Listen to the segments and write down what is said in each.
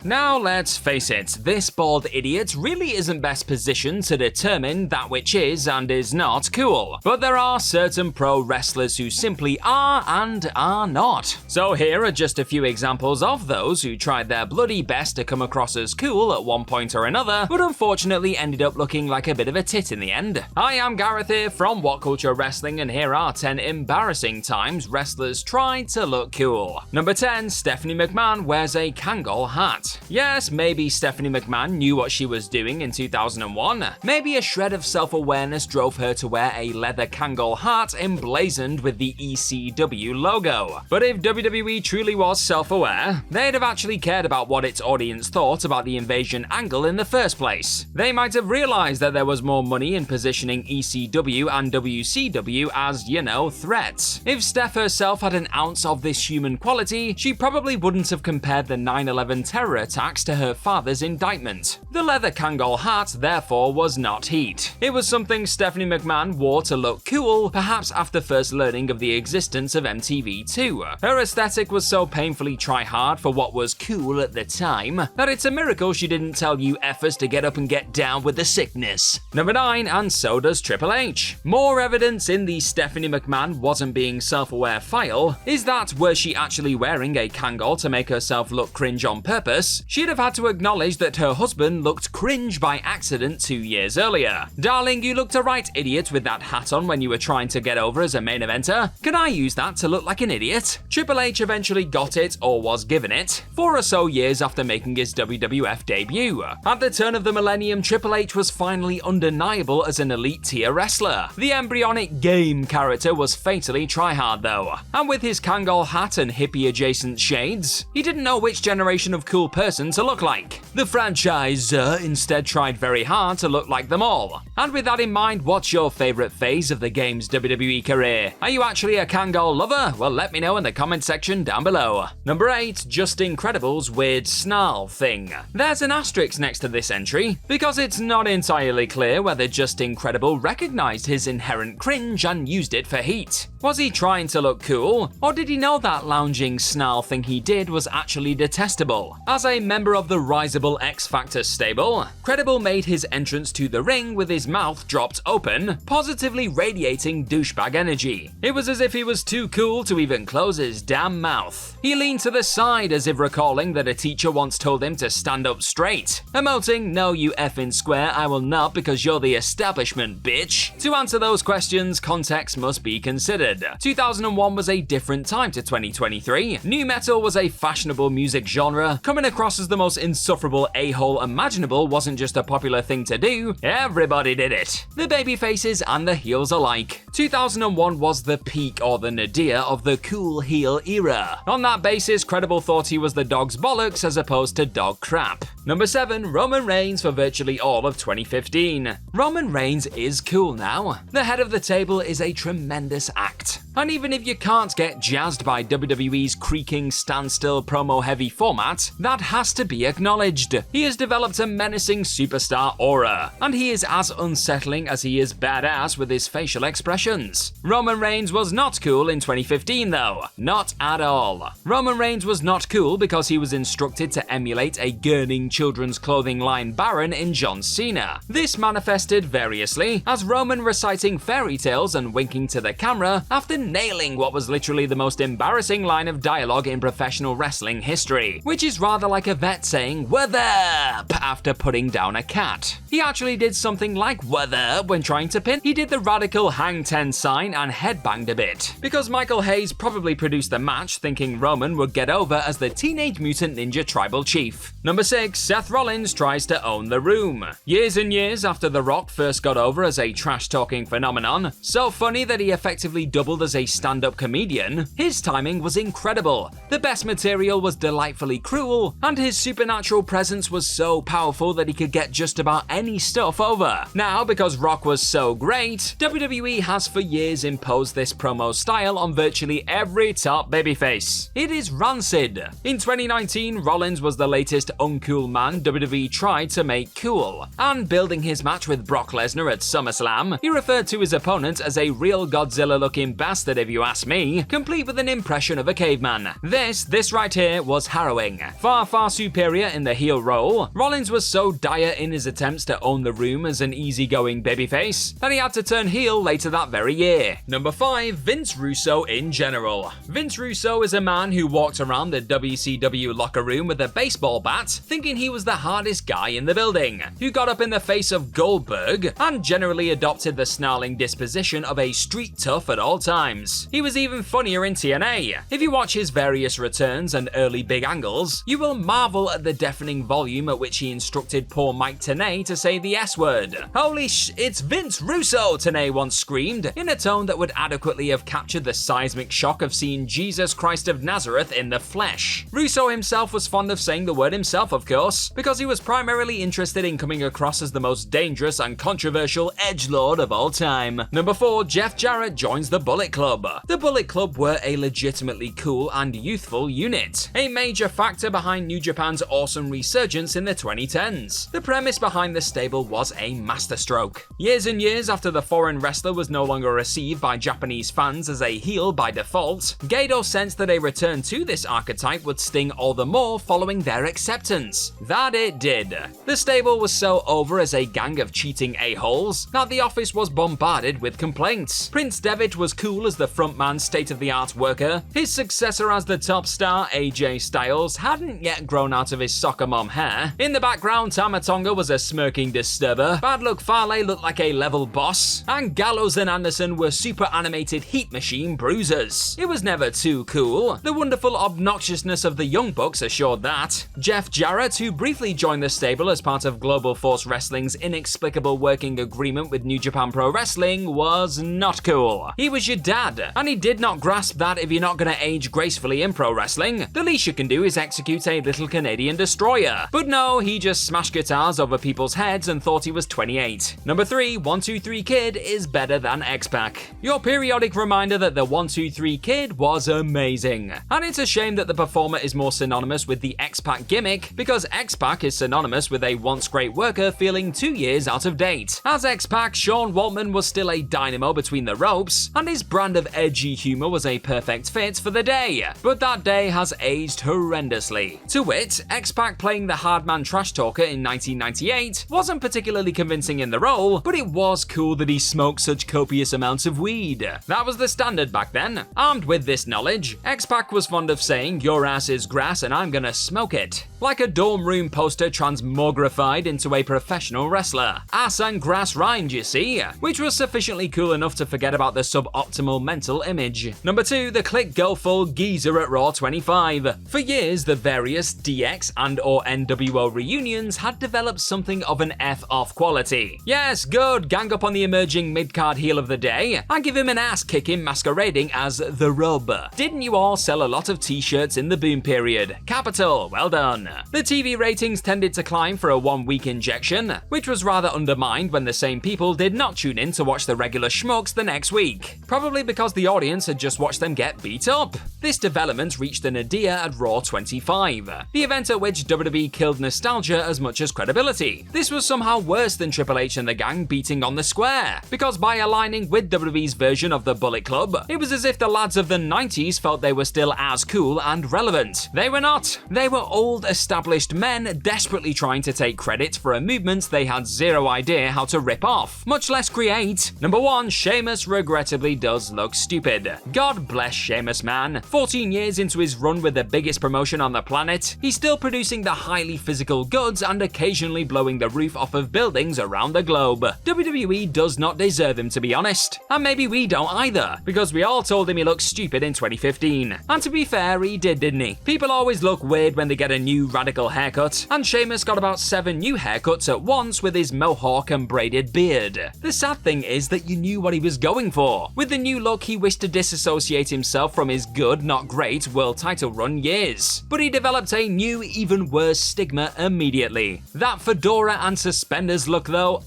Now let's face it, this bald idiot really isn't best positioned to determine that which is and is not cool. But there are certain pro wrestlers who simply are and are not. So here are just a few examples of those who tried their bloody best to come across as cool at one point or another, but unfortunately ended up looking like a bit of a tit in the end. Hi, I'm Gareth here from What Culture Wrestling, and here are 10 embarrassing times wrestlers tried to look cool. Number 10, Stephanie McMahon wears a Kangol hat. Yes, maybe Stephanie McMahon knew what she was doing in 2001. Maybe a shred of self-awareness drove her to wear a leather Kangol hat emblazoned with the ECW logo. But if WWE truly was self-aware, they'd have actually cared about what its audience thought about the invasion angle in the first place. They might have realized that there was more money in positioning ECW and WCW as, threats. If Steph herself had an ounce of this human quality, she probably wouldn't have compared the 9/11 terror attacks to her father's indictment. The leather Kangol hat, therefore, was not heat. It was something Stephanie McMahon wore to look cool, perhaps after first learning of the existence of MTV2. Her aesthetic was so painfully try-hard for what was cool at the time that it's a miracle she didn't tell you effers to get up and get down with the sickness. Number 9, and so does Triple H. More evidence in the Stephanie McMahon wasn't being self-aware file is that were she actually wearing a Kangol to make herself look cringe on purpose, she'd have had to acknowledge that her husband looked cringe by accident 2 years earlier. Darling, you looked a right idiot with that hat on when you were trying to get over as a main eventer. Can I use that to look like an idiot? Triple H eventually got it, or was given it, 4 or so years after making his WWF debut. At the turn of the millennium, Triple H was finally undeniable as an elite tier wrestler. The embryonic game character was fatally tryhard though, and with his Kangol hat and hippie adjacent shades, he didn't know which generation of cool person to look like. The franchisor instead tried very hard to look like them all. And with that in mind, what's your favorite phase of the game's WWE career? Are you actually a Kangol lover? Well, let me know in the comment section down below. Number 8, Just Incredible's weird snarl thing. There's an asterisk next to this entry, because it's not entirely clear whether Just Incredible recognized his inherent cringe and used it for heat. Was he trying to look cool, or did he know that lounging snarl thing he did was actually detestable? As a member of the risible X Factor stable, Credible made his entrance to the ring with his mouth dropped open, positively radiating douchebag energy. It was as if he was too cool to even close his damn mouth. He leaned to the side as if recalling that a teacher once told him to stand up straight, emoting, "No, you effing square, I will not because you're the establishment, bitch." To answer those questions, context must be considered. 2001 was a different time to 2023. Nu metal was a fashionable music genre. Coming across as the most insufferable a-hole imaginable wasn't just a popular thing to do, everybody did it. The baby faces and the heels alike. 2001 was the peak or the nadir of the cool heel era. On that basis, Credible thought he was the dog's bollocks as opposed to dog crap. Number 7, Roman Reigns for virtually all of 2015. Roman Reigns is cool now. The head of the table is a tremendous act. And even if you can't get jazzed by WWE's creaking standstill promo-heavy format, that has to be acknowledged. He has developed a menacing superstar aura, and he is as unsettling as he is badass with his facial expressions. Roman Reigns was not cool in 2015 though. Not at all. Roman Reigns was not cool because he was instructed to emulate a gurning children's clothing line baron in John Cena. This manifested variously, as Roman reciting fairy tales and winking to the camera after nailing what was literally the most embarrassing line of dialogue in professional wrestling history, which is rather like a vet saying "What up?" after putting down a cat. He actually did something like "What up?" when trying to pin. He did the radical hang 10 sign and headbanged a bit, because Michael Hayes probably produced the match thinking Roman would get over as the Teenage Mutant Ninja Tribal Chief. Number 6, Seth Rollins tries to own the room. Years and years after The Rock first got over as a trash-talking phenomenon, so funny that he effectively doubled as a stand-up comedian, his timing was incredible. The best material was delightfully cruel, and his supernatural presence was so powerful that he could get just about any stuff over. Now, because Rock was so great, WWE has for years imposed this promo style on virtually every top babyface. It is rancid. In 2019, Rollins was the latest uncool man WWE tried to make cool, and building his match with Brock Lesnar at SummerSlam, he referred to his opponent as a real Godzilla-looking bastard bastard if you ask me, complete with an impression of a caveman. This right here was harrowing. Far superior in the heel role, Rollins was so dire in his attempts to own the room as an easygoing babyface that he had to turn heel later that very year. Number 5, Vince Russo in general. Vince Russo is a man who walked around the WCW locker room with a baseball bat, thinking he was the hardest guy in the building, who got up in the face of Goldberg and generally adopted the snarling disposition of a street tough at all times. He was even funnier in TNA. If you watch his various returns and early big angles, you will marvel at the deafening volume at which he instructed poor Mike Tenay to say the S-word. Holy it's Vince Russo, Tenay once screamed, in a tone that would adequately have captured the seismic shock of seeing Jesus Christ of Nazareth in the flesh. Russo himself was fond of saying the word himself, of course, because he was primarily interested in coming across as the most dangerous and controversial edgelord of all time. Number 4, Jeff Jarrett joins the Bullet Club. The Bullet Club were a legitimately cool and youthful unit, a major factor behind New Japan's awesome resurgence in the 2010s. The premise behind the stable was a masterstroke. Years and years after the foreign wrestler was no longer received by Japanese fans as a heel by default, Gedo sensed that a return to this archetype would sting all the more following their acceptance. That it did. The stable was so over as a gang of cheating a-holes that the office was bombarded with complaints. Prince Devitt was cool as the frontman state-of-the-art worker. His successor as the top star, AJ Styles, hadn't yet grown out of his soccer mom hair. In the background, Tama Tonga was a smirking disturber, Bad Luck Fale looked like a level boss, and Gallows and Anderson were super animated heat machine bruisers. It was never too cool. The wonderful obnoxiousness of the Young Bucks assured that. Jeff Jarrett, who briefly joined the stable as part of Global Force Wrestling's inexplicable working agreement with New Japan Pro Wrestling, was not cool. He was your dad, and he did not grasp that if you're not gonna age gracefully in pro wrestling, the least you can do is execute a little Canadian destroyer. But no, he just smashed guitars over people's heads and thought he was 28. Number 3, 1-2-3 Kid is better than XPac. Your periodic reminder that the 1-2-3 Kid was amazing. And it's a shame that the performer is more synonymous with the XPac gimmick, because XPac is synonymous with a once great worker feeling 2 years out of date. As XPac, Sean Waltman was still a dynamo between the ropes, and his brand of edgy humor was a perfect fit for the day. But that day has aged horrendously. To wit, XPac playing the hardman trash talker in 1998 wasn't particularly convincing in the role, but it was cool that he smoked such copious amounts of weed. That was the standard back then. Armed with this knowledge, XPac was fond of saying, "Your ass is grass and I'm gonna smoke it." Like a dorm room poster transmogrified into a professional wrestler. Ass and grass rhymed, you see, which was sufficiently cool enough to forget about the suboptimal mental image. Number 2, the Click Go Full Geezer at Raw 25. For years, the various DX and or NWO reunions had developed something of an F-off quality. Yes, good, gang up on the emerging mid-card heel of the day and give him an ass kicking masquerading as The Rub. Didn't you all sell a lot of t-shirts in the boom period? Capital, well done. The TV ratings tended to climb for a 1-week injection, which was rather undermined when the same people did not tune in to watch the regular schmucks the next week, probably because the audience had just watched them get beat up. This development reached a nadir at Raw 25, the event at which WWE killed nostalgia as much as credibility. This was somehow worse than Triple H and the gang beating on the square, because by aligning with WWE's version of the Bullet Club, it was as if the lads of the 90s felt they were still as cool and relevant. They were not. They were old, established men desperately trying to take credit for a movement they had zero idea how to rip off, much less create. Number 1, Sheamus regrettably does look stupid. God bless Sheamus, man. 14 years into his run with the biggest promotion on the planet, he's still producing the highly physical goods and occasionally blowing the roof off of buildings around the globe. WWE does not deserve him, to be honest. And maybe we don't either, because we all told him he looked stupid in 2015. And to be fair, he did, didn't he? People always look weird when they get a new radical haircut, and Sheamus got about 7 new haircuts at once with his mohawk and braided beard. The sad thing is that you knew what he was going for. With the new look, he wished to disassociate himself from his good, not great, world title run years. But he developed a new, even worse stigma immediately. That fedora and suspenders look though,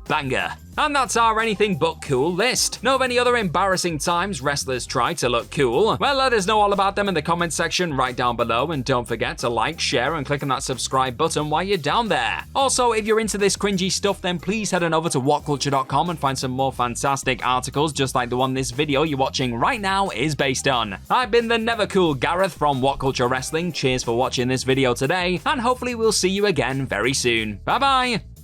banger. And that's our anything but cool list. Know of any other embarrassing times wrestlers try to look cool? Well, let us know all about them in the comment section right down below, and don't forget to like, share, and click on that subscribe button while you're down there. Also, if you're into this cringy stuff, then please head on over to whatculture.com and find some more fantastic articles just like the one this video you're watching right now is based on. I've been the never cool Gareth from What Culture Wrestling. Cheers for watching this video today, and hopefully we'll see you again very soon. Bye bye!